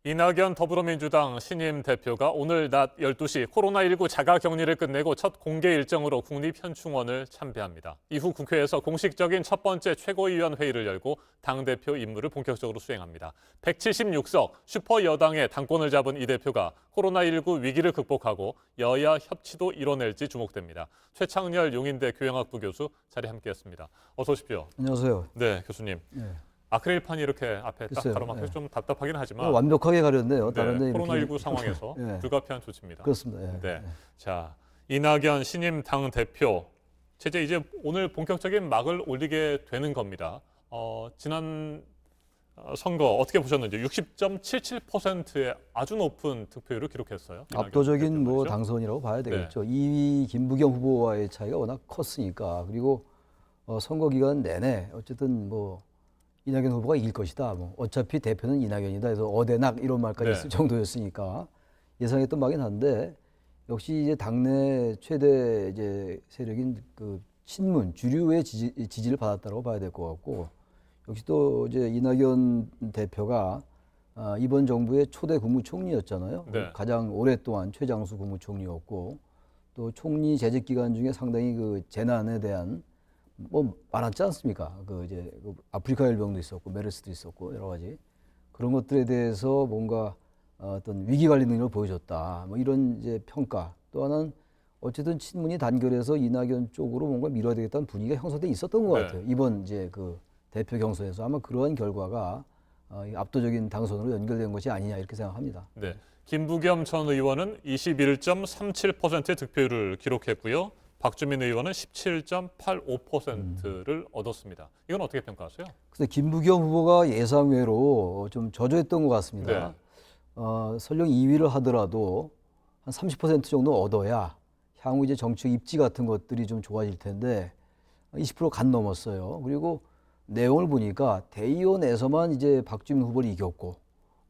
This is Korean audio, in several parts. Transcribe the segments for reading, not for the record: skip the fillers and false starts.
이낙연 더불어민주당 신임 대표가 오늘 낮 12시 코로나19 자가격리를 끝내고 첫 공개 일정으로 국립현충원을 참배합니다. 이후 국회에서 공식적인 첫 번째 최고위원 회의를 열고 당대표 임무를 본격적으로 수행합니다. 176석 슈퍼 여당의 당권을 잡은 이 대표가 코로나19 위기를 극복하고 여야 협치도 이뤄낼지 주목됩니다. 최창렬 용인대 교양학부 교수 자리에 함께했습니다. 어서 오십시오. 안녕하세요. 네, 교수님. 네. 아크릴판이 이렇게 앞에 딱 글쎄요. 가로막혀 네. 좀 답답하긴 하지만 완벽하게 가렸네요. 네, 다른 데 코로나19 상황에서 네. 불가피한 조치입니다. 그렇습니다. 예. 네. 자, 이낙연 신임 당 대표 체제 이제 오늘 본격적인 막을 올리게 되는 겁니다. 지난 선거 어떻게 보셨는지 60.77%의 아주 높은 득표율을 기록했어요. 압도적인 뭐 대표, 당선이라고 봐야 네. 되겠죠. 2위 김부겸 후보와의 차이가 워낙 컸으니까. 그리고 선거 기간 내내 어쨌든 뭐 이낙연 후보가 이길 것이다. 뭐 어차피 대표는 이낙연이다. 해서 어대낙 이런 말까지 네. 있을 정도였으니까 예상했던 바긴 한데 역시 이제 당내 최대 이제 세력인 그 친문 주류의 지지를 받았다고 봐야 될 것 같고 역시 또 이제 이낙연 대표가 이번 정부의 초대 국무총리였잖아요. 네. 가장 오랫동안 최장수 국무총리였고 또 총리 재직 기간 중에 상당히 그 재난에 대한 뭐 많았지 않습니까? 그 이제 아프리카 열병도 있었고 메르스도 있었고 여러 가지 그런 것들에 대해서 뭔가 어떤 위기 관리 능력을 보여줬다. 뭐 이런 이제 평가. 또 하나는 어쨌든 친문이 단결해서 이낙연 쪽으로 뭔가 밀어야 되겠다는 분위기가 형성돼 있었던 것 네. 같아요. 이번 이제 그 대표 경선에서 아마 그러한 결과가 압도적인 당선으로 연결된 것이 아니냐 이렇게 생각합니다. 네. 김부겸 전 의원은 21.37%의 득표율을 기록했고요. 박주민 의원은 17.85%를 얻었습니다. 이건 어떻게 평가하세요? 근데 김부겸 후보가 예상외로 좀 저조했던 것 같습니다. 네. 설령 2위를 하더라도 한 30% 정도 얻어야 향후 이제 정치 입지 같은 것들이 좀 좋아질 텐데 20% 간 넘었어요. 그리고 내용을 보니까 대의원에서만 이제 박주민 후보를 이겼고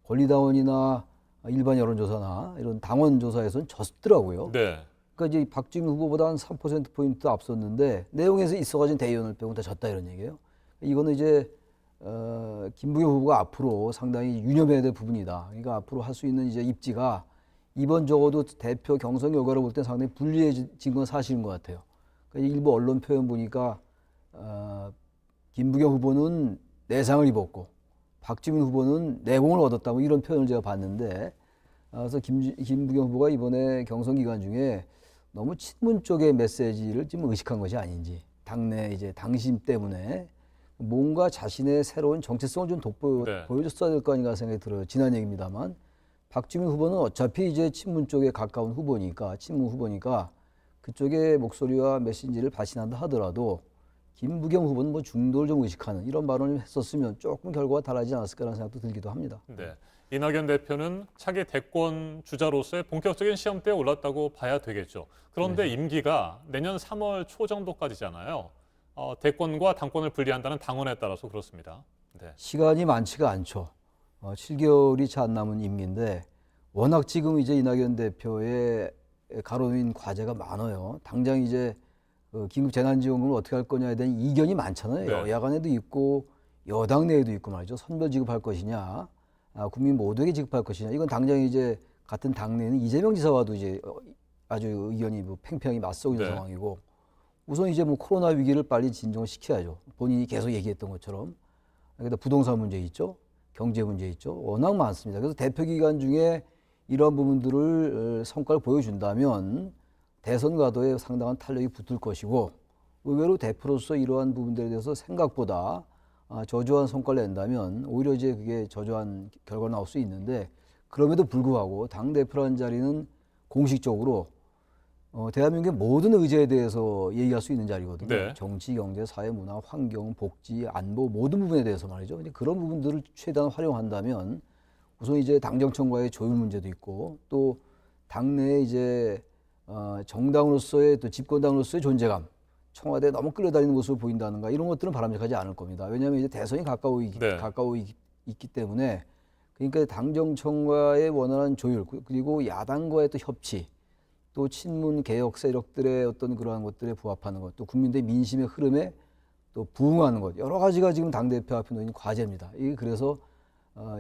권리당원이나 일반 여론조사나 이런 당원 조사에서는 졌더라고요. 네. 그러니까 이제 박주민 후보보다 한 3%포인트 앞섰는데 내용에서 있어가지고 대의원을 빼고 다 졌다 이런 얘기예요. 이거는 이제 김부겸 후보가 앞으로 상당히 유념해야 될 부분이다. 그러니까 앞으로 할 수 있는 이제 입지가 이번 적어도 대표 경선 결과를 볼 때 상당히 불리해진 건 사실인 것 같아요. 그러니까 일부 언론 표현 보니까 김부겸 후보는 내상을 입었고 박주민 후보는 내공을 얻었다. 뭐 이런 표현을 제가 봤는데 그래서 김부겸 후보가 이번에 경선 기간 중에 너무 친문 쪽의 메시지를 좀 의식한 것이 아닌지 당내 이제 당심 때문에 뭔가 자신의 새로운 정체성을 좀 보여줬어야 될 거 아닌가 생각이 들어요. 지난 얘기입니다만 박주민 후보는 어차피 이제 친문 쪽에 가까운 후보니까 친문 후보니까 그쪽의 목소리와 메시지를 발신한다 하더라도 김부겸 후보는 뭐 중도를 좀 의식하는 이런 발언을 했었으면 조금 결과가 달라지지 않았을까라는 생각도 들기도 합니다. 네. 이낙연 대표는 차기 대권 주자로서의 본격적인 시험대에 올랐다고 봐야 되겠죠. 그런데 네. 임기가 내년 3월 초 정도까지잖아요. 대권과 당권을 분리한다는 당원에 따라서 그렇습니다. 네. 시간이 많지가 않죠. 7개월이 채 안 남은 임기인데 워낙 지금 이제 이낙연 대표의 가로놓인 과제가 많아요. 당장 이제 긴급 재난지원금을 어떻게 할 거냐에 대한 이견이 많잖아요. 네. 여야 간에도 있고 여당 내에도 있고 말이죠. 선별 지급할 것이냐, 국민 모두에게 지급할 것이냐. 이건 당장 이제 같은 당내는 이재명 지사와도 이제 아주 의견이 뭐 팽팽하게 맞서고 있는 네. 상황이고 우선 이제 뭐 코로나 위기를 빨리 진정을 시켜야죠. 본인이 계속 얘기했던 것처럼. 그러니까 부동산 문제 있죠. 경제 문제 있죠. 워낙 많습니다. 그래서 대표 기간 중에 이러한 부분들을 성과를 보여준다면 대선 가도에 상당한 탄력이 붙을 것이고 의외로 대표로서 이러한 부분들에 대해서 생각보다 저조한 성과를 낸다면 오히려 이제 그게 저조한 결과가 나올 수 있는데 그럼에도 불구하고 당대표라는 자리는 공식적으로 대한민국의 모든 의제에 대해서 얘기할 수 있는 자리거든요. 네. 정치, 경제, 사회, 문화, 환경, 복지, 안보 모든 부분에 대해서 말이죠. 근데 그런 부분들을 최대한 활용한다면 우선 이제 당정청과의 조율 문제도 있고 또 당내에 이제 정당으로서의 또 집권당으로서의 존재감, 청와대에 너무 끌려다니는 모습을 보인다는가 이런 것들은 바람직하지 않을 겁니다. 왜냐하면 이제 대선이 가까워 있기 때문에 그러니까 당정청과의 원활한 조율 그리고 야당과의 또 협치 또 친문 개혁 세력들의 어떤 그러한 것들에 부합하는 것, 또 국민들의 민심의 흐름에 또 부응하는 것 여러 가지가 지금 당 대표 앞에 놓인 과제입니다. 이게 그래서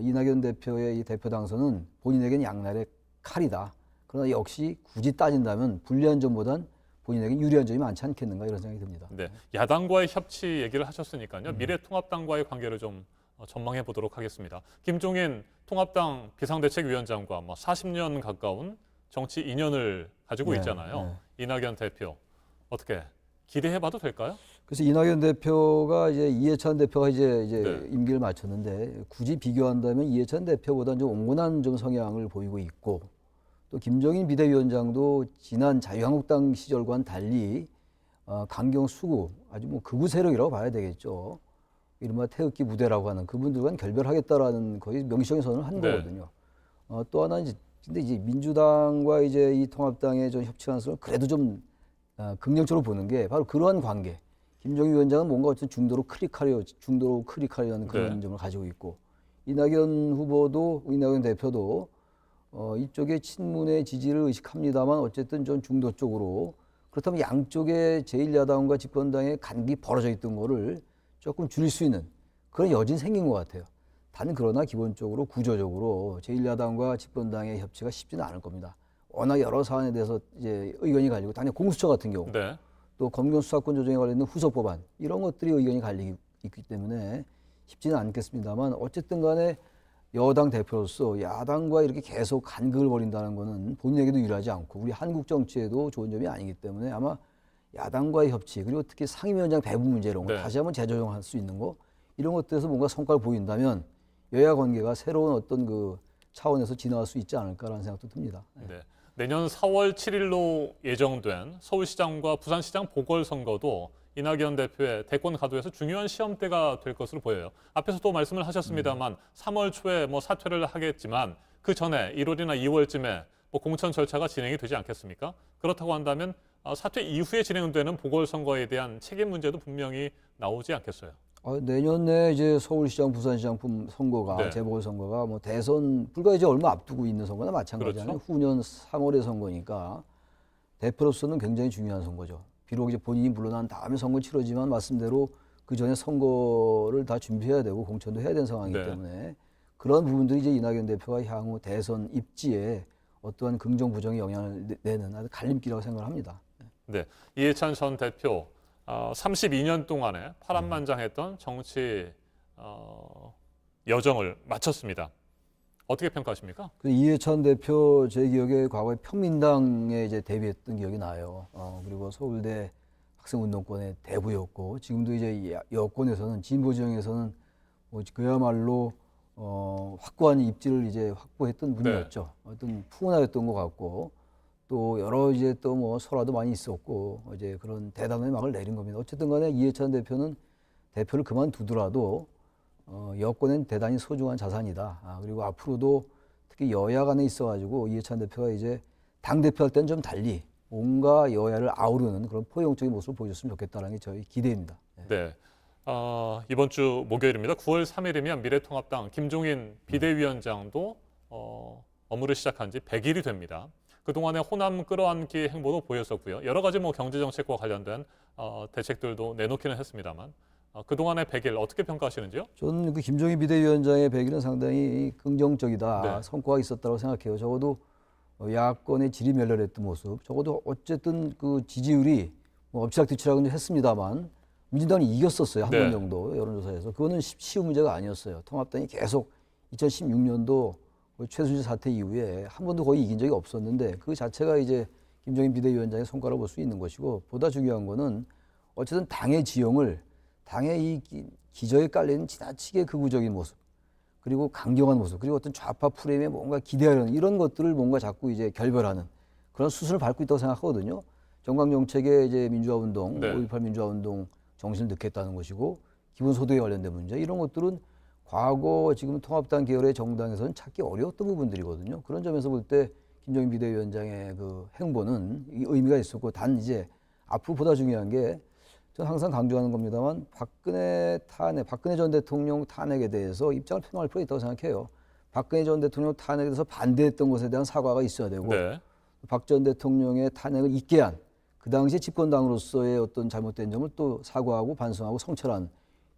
이낙연 대표의 이 대표 당선은 본인에겐 양날의 칼이다. 그러나 역시 굳이 따진다면 불리한 점보단 본인에게 유리한 점이 많지 않겠는가 이런 생각이 듭니다. 네, 야당과의 협치 얘기를 하셨으니까요. 미래통합당과의 관계를 좀 전망해 보도록 하겠습니다. 김종인 통합당 비상대책위원장과 40년 가까운 정치 인연을 가지고 네, 있잖아요. 이낙연 대표 어떻게 기대해봐도 될까요? 그래서 이낙연 대표가 이제 이해찬 대표가 이제 네. 임기를 마쳤는데 굳이 비교한다면 이해찬 대표보다는 좀 온건한 좀 성향을 보이고 있고 또 김종인 비대위원장도 지난 자유한국당 시절과는 달리 강경 수구 아주 뭐 극우 세력이라고 봐야 되겠죠. 이른바 태극기 부대라고 하는 그분들과는 결별하겠다라는 거의 명시적인 선언을 한 네. 거거든요. 또 하나는 근데 이제 민주당과 이제 이 통합당의 좀 협치 가능성을 그래도 좀 긍정적으로 보는 게 바로 그러한 관계. 김종인 위원장은 뭔가 어떤 중도로 클릭하려는 그런 네. 점을 가지고 있고 이낙연 대표도 이쪽의 친문의 지지를 의식합니다만 어쨌든 좀 중도 쪽으로 그렇다면 양쪽의 제1야당과 집권당의 간극이 벌어져 있던 거를 조금 줄일 수 있는 그런 여지는 생긴 것 같아요. 단 그러나 기본적으로 구조적으로 제1야당과 집권당의 협치가 쉽지는 않을 겁니다. 워낙 여러 사안에 대해서 이제 의견이 갈리고 당장 공수처 같은 경우 네. 또 검경 수사권 조정에 관련된 후속 법안 이런 것들이 의견이 갈리기 있기 때문에 쉽지는 않겠습니다만 어쨌든 간에 여당 대표로서 야당과 이렇게 계속 간극을 벌인다는 것은 본인에게도 유리하지 않고 우리 한국 정치에도 좋은 점이 아니기 때문에 아마 야당과의 협치 그리고 특히 상임위원장 배분 문제 이런 거 네. 다시 한번 재조정할 수 있는 거 이런 것들에서 뭔가 성과를 보인다면 여야 관계가 새로운 어떤 그 차원에서 진화할 수 있지 않을까라는 생각도 듭니다. 네. 내년 4월 7일로 예정된 서울시장과 부산시장 보궐선거도 이낙연 대표의 대권 가도에서 중요한 시험대가 될 것으로 보여요. 앞에서도 말씀을 하셨습니다만 3월 초에 사퇴를 하겠지만 그 전에 1월이나 2월쯤에 공천 절차가 진행이 되지 않겠습니까? 그렇다고 한다면 사퇴 이후에 진행되는 보궐선거에 대한 책임 문제도 분명히 나오지 않겠어요. 내년에 이제 서울시장, 부산시장 선거가 네. 재보궐선거가 대선 불과 이제 얼마 앞두고 있는 선거나 마찬가지잖아요. 그렇죠. 후년 3월의 선거니까 대표로서는 굉장히 중요한 선거죠. 비록 이제 본인이 물러난 다음에 선거 치러지만 말씀대로 그 전에 선거를 다 준비해야 되고 공천도 해야 되는 상황이기 네. 때문에 그런 부분들이 이제 이낙연 대표가 향후 대선 입지에 어떠한 긍정 부정의 영향을 내는 아주 갈림길이라고 생각을 합니다. 네, 이해찬 전 대표 32년 동안에 파란만장했던 정치 여정을 마쳤습니다. 어떻게 평가하십니까? 이해찬 대표 제 기억에 과거에 평민당에 이제 데뷔했던 기억이 나요. 그리고 서울대 학생운동권의 대부였고 지금도 이제 여권에서는 진보 지형에서는 그야말로 확고한 입지를 이제 확보했던 분이었죠. 어떤 푸근하였던 것 같고 또 여러 이제 또 설화도 많이 있었고 이제 그런 대담의 막을 내린 겁니다. 어쨌든 간에 이해찬 대표는 대표를 그만두더라도 여권은 대단히 소중한 자산이다. 그리고 앞으로도 특히 여야 간에 있어가지고 이해찬 대표가 이제 당 대표할 때는 좀 달리 뭔가 여야를 아우르는 그런 포용적인 모습을 보여줬으면 좋겠다는 게 저희 기대입니다. 네. 이번 주 목요일입니다. 9월 3일이면 미래통합당 김종인 비대위원장도 업무를 시작한 지 100일이 됩니다. 그동안에 호남 끌어안기 행보도 보였었고요. 여러 가지 경제정책과 관련된 대책들도 내놓기는 했습니다만 그동안의 100일 어떻게 평가하시는지요? 저는 그 김종인 비대위원장의 100일은 상당히 긍정적이다. 네. 성과가 있었다고 생각해요. 적어도 야권의 질이 멸렬했던 모습. 적어도 어쨌든 그 지지율이 엎치락뒤치락은 했습니다만 민주당이 이겼었어요. 한 번 네. 정도 여론조사에서. 그거는 쉬운 문제가 아니었어요. 통합당이 계속 2016년도 최순실 사태 이후에 한 번도 거의 이긴 적이 없었는데 그 자체가 이제 김종인 비대위원장의 성과라고 볼 수 있는 것이고 보다 중요한 거는 어쨌든 당의 지형을 당의 이 기저에 깔리는 지나치게 극우적인 모습 그리고 강경한 모습 그리고 어떤 좌파 프레임에 뭔가 기대하려는 이런 것들을 뭔가 자꾸 이제 결별하는 그런 수순을 밟고 있다고 생각하거든요. 정강정책의 이제 민주화운동, 네. 5.18 민주화운동 정신을 넣겠다는 것이고 기본소득에 관련된 문제 이런 것들은 과거 지금 통합당 계열의 정당에서는 찾기 어려웠던 부분들이거든요. 그런 점에서 볼 때 김종인 비대위원장의 그 행보는 의미가 있었고 단 이제 앞으로 보다 중요한 게 저는 항상 강조하는 겁니다만 박근혜 전 대통령 탄핵에 대해서 입장을 표명할 필요가 있다고 생각해요. 박근혜 전 대통령 탄핵에 대해서 반대했던 것에 대한 사과가 있어야 되고 네. 박 전 대통령의 탄핵을 있게 한 그 당시 집권당으로서의 어떤 잘못된 점을 또 사과하고 반성하고 성찰한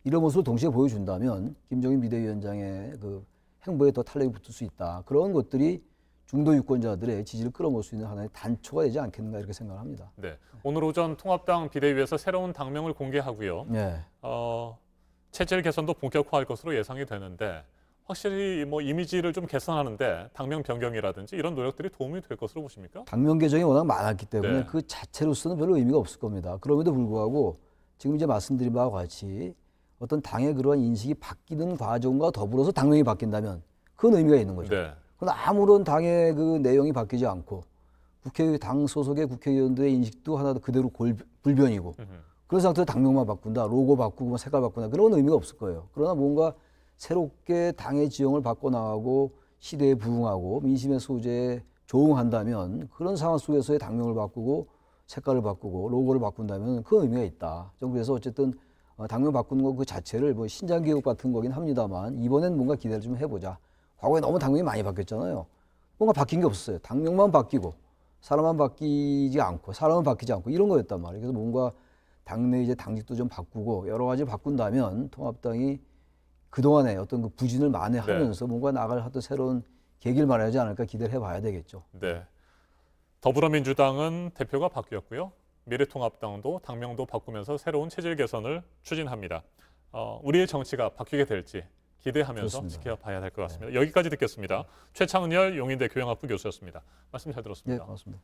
이런 모습을 동시에 보여준다면 김종인 비대위원장의 그 행보에 더 탄력이 붙을 수 있다. 그런 것들이 중도 유권자들의 지지를 끌어모을 수 있는 하나의 단초가 되지 않겠는가 이렇게 생각을 합니다. 네. 오늘 오전 통합당 비대위에서 새로운 당명을 공개하고요. 네. 체질 개선도 본격화할 것으로 예상이 되는데 확실히 뭐 이미지를 좀 개선하는데 당명 변경이라든지 이런 노력들이 도움이 될 것으로 보십니까? 당명 개정이 워낙 많았기 때문에 네. 그 자체로서는 별로 의미가 없을 겁니다. 그럼에도 불구하고 지금 이제 말씀드린 바와 같이 어떤 당의 그러한 인식이 바뀌는 과정과 더불어서 당명이 바뀐다면 그건 의미가 있는 거죠. 네. 그건 아무런 당의 그 내용이 바뀌지 않고 당 소속의 국회의원들의 인식도 하나도 그대로 불변이고 그런 상태에서 당명만 바꾼다, 로고 바꾸고 색깔 바꾼다 그런 의미가 없을 거예요. 그러나 뭔가 새롭게 당의 지형을 바꿔나가고 시대에 부응하고 민심의 소재에 조응한다면 그런 상황 속에서의 당명을 바꾸고 색깔을 바꾸고 로고를 바꾼다면 그 의미가 있다. 그래서 어쨌든 당명 바꾸는 거 그 자체를 뭐 신장개혁 같은 거긴 합니다만 이번엔 뭔가 기대를 좀 해보자. 과거에 너무 당명이 많이 바뀌었잖아요. 뭔가 바뀐 게 없었어요. 당명만 바뀌고 사람은 바뀌지 않고 이런 거였단 말이에요. 그래서 뭔가 당내 이제 당직도 좀 바꾸고 여러 가지 바꾼다면 통합당이 그동안에 어떤 그 부진을 만회하면서 뭔가 나갈 어떤 새로운 계기를 마련하지 않을까 기대를 해봐야 되겠죠. 네. 더불어민주당은 대표가 바뀌었고요. 미래통합당도 당명도 바꾸면서 새로운 체질 개선을 추진합니다. 우리의 정치가 바뀌게 될지 기대하면서 그렇습니다. 지켜봐야 될 것 같습니다. 여기까지 듣겠습니다. 최창은열 용인대 교양학부 교수였습니다. 말씀 잘 네, 들었습니다. 고맙습니다.